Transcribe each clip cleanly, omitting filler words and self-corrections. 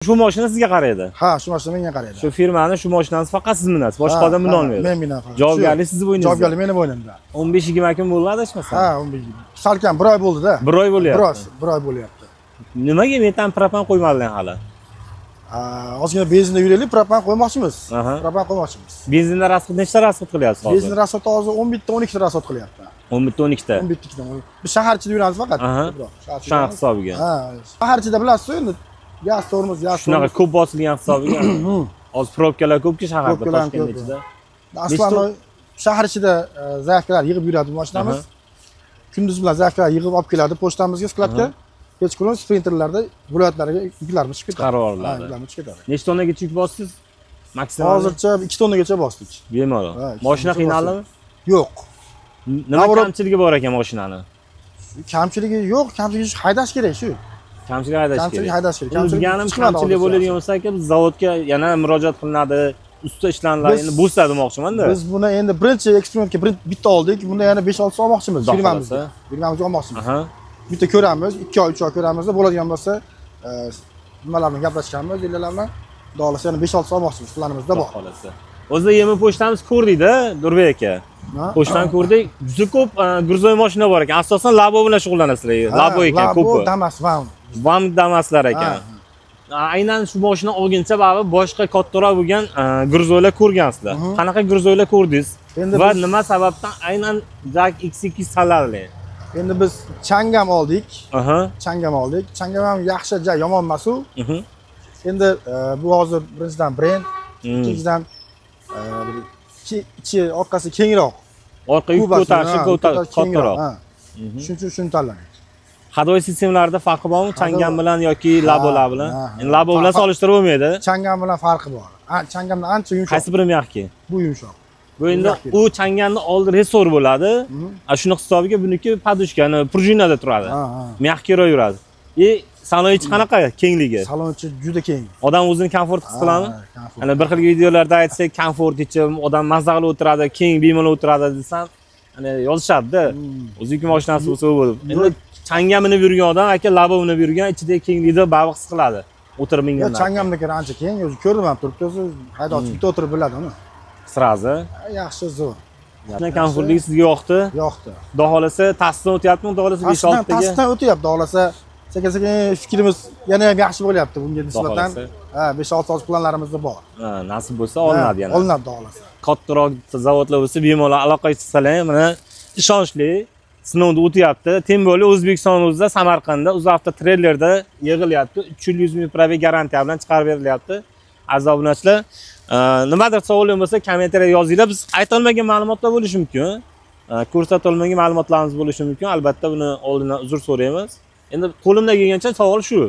Shu mashina sizga qaraydi. Ha, shu mashina menga qaraydi. Shu firmani, shu mashinani faqat siz minasiz, boshqa odam mina olmaydi. Men minaman. Javobgarlik sizni bo'yningizda. Javobgarlik meni bo'ynimda. 15-20 kun bo'ldi adashmasam. Ha, 15 kun. Salkam 1 oy bo'ldi-da. 1 oy bo'lyapti. 1 oy bo'lyapti. Nimaga metan propan qo'ymadinglar hali? Ozgina benzinda yuraylik, propan qo'ymoqchimiz. Propan qo'ymoqchimiz. Benzinda rasxod nechta rasxod qilyapsiz hozir? Benzin rasxod hozir 11 ta 12 ta rasxod qilyapti. 11 ta 12 ta. 11 ta. Biz shahar ichida yuramiz faqat. Shahar hisobiga. Ha, shahar ichida bilasiz endi. Gaz tormoz, gaz. Shunaqa ko'p bosilgan hisobiga. Hozir probkalar ko'pki shaharda, Toshkent ichida. Aslan shahar ichida zaifkalar yig'ib yuradi bu mashinamiz. Kunduz bilan zaifkalar yig'ib olib keladi pochtamizga, skladga. Kechqurun sprinterlarda viloyatlarga yuklarimiz chiqib ketadi. Qarorlarda. Yuklarimiz chiqib ketadi. Nechta tonnaga yuk bossiz? Maksimal. Hozircha 2 tonnagacha bosdik. Bemalol. Mashina qiynaldimi? Yo'q. Nima kamchiligi bor ekan mashinani? Kamchiligi yo'q, kamchiligi haydash kerak shu. Kamchilik haydash kerak. Kamchilik haydash kerak. Kamchilik bo'ladigan bo'lsa aka, biz zavodga yana murojaat qilinadi, ustida ishlanadi. Endi bo'lsa demoqchiman-da. Biz buni endi birinchi eksperimentga bitta oldik. Bunda yana 5-6 so'm olmoqchimiz firmamizga. Firmamizga olmoqchimiz. Bitta ko'ramiz, 2 oy, 3 oy ko'ramizda bo'ladigan bo'lsa, nimalarni gaplashganmiz, deylarmi? Xudo xolasa yana 5-6 so'm olmoqchimiz, planimizda bor. O'zida yemi pochtamiz ko'rdik-da, Nurbek aka. Pochtani ko'rdik. Juda ko'p gruzoy mashina bor ekan. Asosan Labo bilan shug'ullanasizlar. Labo ekan ko'pi. Labo, Damas, Vam Damaslar ekan. Aynan shu mashina olguncha baribir boshqa kattaroq bo'lgan gruzoylar ko'rgansizlar. Qanaqa gruzoylar ko'rdingiz? Va nima sababdan aynan Jak X2 tanladinglar? Endi biz Changam oldik. Changam oldik. Changam ham yaxshi, yomon emas u. Endi bu hozir birinchidan brend, ikkinchidan ichi orqasi kengroq. Orqa yuk ko'tarishi kattaroq. Shuning uchun shuni tanladik. Hadoy sistemalarida farqi bormi Changam bilan yoki Labolar bilan? Endi Labo bilan solishtirib bo'lmaydi. Changam bilan farqi bor. Changamdan ancha yumshoq. Qaysi biri mehki? Bu yumshoq. Bu endi u Changamning oldi resor bo'ladi. Shuni hisobiga buniki padushkani prujinada turadi. Mehkiroq yuradi. Salon ichi qanaqa kengligi? Salon ichi juda keng. Odam o'zini komfort his qiladimi? Ana bir xil videolarda aytsak, komfort ichi, odam mazza qilib o'tiradi, keng bemalol o'tiradi desam, ana yozishadi-da. O'ziki mashinasi bo'lsa u bo'lib. Endi Changam minib yurgan odam aka Labo minib yurgan ichidagi kenglikda baribir his qiladi. O'tirib mingandan. Changamniki ancha keng, o'zi ko'rdim ham turibdi, o'zi haydovchi bitta o'tirib biladi uni. Sirazi. Yaxshi, zo'r. Shunday komfortligi sizga yoqdi? Yoqdi. Xudo xolasa tasdan o'tyaptimi? Xudo xolasa 5-6 taga. Tasdan o'tyapti, xudo xolasa. Sekin-sekin fikrimiz yana ham yaxshi bo'lyapti bunga nisbatan. 5-6 soat planlarimizda bor. Nasib bo'lsa olinadi yana. Olinadi, xudo xolasa. Kattaroq zavodlar bo'lsa bemalol aloqaga chiqsalar, mana ishonchli sinovdan o'tyapti. Tem bo'li O'zbekiston o'zida Samarqandda UzAvto treylerda yig'ilyapti. 300 ming probeg garantiya bilan chiqarib berilyapti. Aziz obunachilar, nimadir savolingiz bo'lsa kommentariyaga yozinglar. Biz aytolmagan ma'lumotlar bo'lishi mumkin. Ko'rsatolmagan ma'lumotlarimiz bo'lishi mumkin. Albatta buni oldindan uzr so'raymiz. Endi qo'limdan kelgancha savol shu.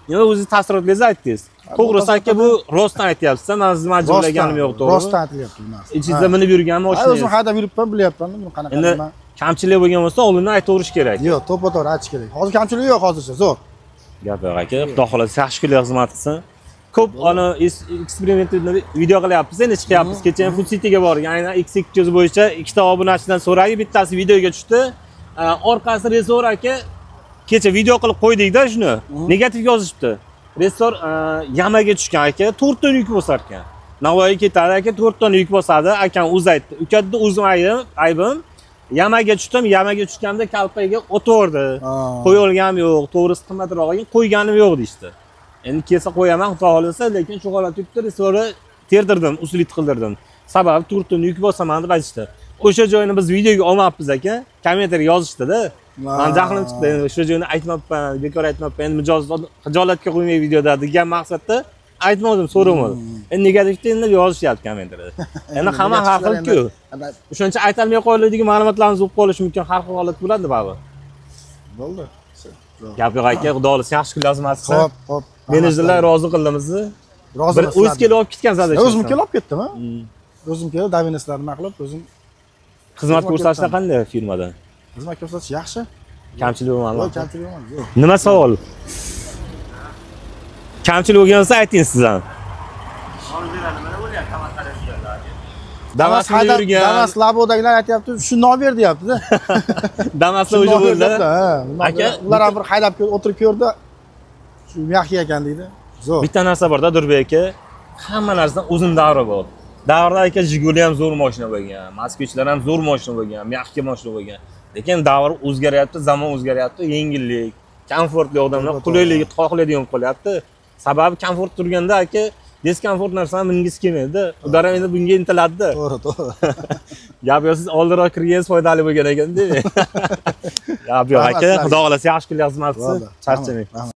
Nima o'zingiz taassurotlaringizni aytdingiz. To'g'risi aka bu rostdan aytyapsiz. Men sizni majburlaganim yo'q, to'g'ri. Rostdan aytilyapti bu narsa. Ichingizda minib yurgan mashina. O'zim haydab yuribman, bilyapman buni qanaqa nima. Kamchilik bo'lgan bo'lsa, oldindan aytaverish kerak. Yo'q, to'ppa-to'g'ri aytish kerak. Hozir kamchilik yo'q hozircha, zo'r. Gap yo'q aka. Xudo xolasa yaxshi kunlar xizmat qilsin. Ko'p ana eksperimentni video qilyapmiz, endi chiqyapmiz. Kecha Food City'ga bordik. Aynan X2 bo'yicha ikkita obunachidan so'radik, bittasi videoga tushdi. Orqasi resor aka. Kecha video qilib qo'ydik-da shuni. Negativ yozishibdi. Resor yamaga tushgan aka, 4 ton yuk bosar ekan. Navoiyga ketadi aka, 4 ton yuk bosadi. Akam o'zi aytdi. Ukatda o'zim aybim. Yamaga tushdim, yamaga tushganda kalpaga o'tverdi. Qo'yilganim yo'q, to'g'risi qimmatroq ekan, qo'yganim yo'q deydi. Endi kelsa qo'yaman, xudo xolasa, lekin shu holat yukda resorni terdirdim, usulit qildirdim. Sababi 4 ton yuk bosaman deb aytishdi. O'sha joyni biz videoga olmabmiz aka. Kommentariyaga yozishdi-da. Men jahlim chiqdi. O'sha joyni aytmabman, bekor aytmabman. Endi hijolatga qo'ymay videoda degan maqsadda aytmadim, so'ramadim. Endi negativda endi yozishyapti kommentariyada. Endi hamma har xil-ku. O'shancha aytolmay qo'yiladigan ma'lumotlarimiz bo'lib qolishi mumkin, har xil holat bo'ladi baribir. Bo'ldi. Gap yo'q aka, xudo xolasa yaxshi kunlar xizmat qilsin. Xo'p. Menejerlar rozi qildimi sizni? Rozi. Bir o'z kelib olib ketgan zada. O'zim kelib olib ketdim-a? O'zim kelib Davineslarni nima qilib, o'zim xizmat ko'rsatishlar qanday firmada? Xizmat ko'rsatish yaxshi. Kamchilik bo'lmadi. Yo'q, kamchilik bo'lmadi. Nima savol? Kamchilik bo'lgan bo'lsa ayting siz ham. Damas haydab yurgan. Damas Labodagilar aytayapti, shuni olib ber deyapti-da. Damaslar o'zi bo'ldi. Aka, ular ham bir haydab o'tirib ko'rdi. Shu yaxshi ekan deydi. Zo'r. Bitta narsa borda Durbek aka, hamma narsadan o'zin davri bor. Davrda aka Jiguli ham zo'r mashina bo'lgan, Moskvichlar ham zo'r mashina bo'lgan, mягкий mashina bo'lgan. Lekin davr o'zgaryapti, zamon o'zgaryapti, yengillik, komfortli odamlar qulaylikni xohlaydigan qo'lyapti. Sababi komfort turganda aka diskomfort narsani mingiz kelmaydi. Ular ham endi bunga intiladi. To'g'ri, to'g'ri. Gap yo'q, siz oldinroq kirganingiz foydali bo'lgan ekan-da. Gap yo'q aka, xudo xolasa yaxshi kunlar xizmat qilsin. Charchamang.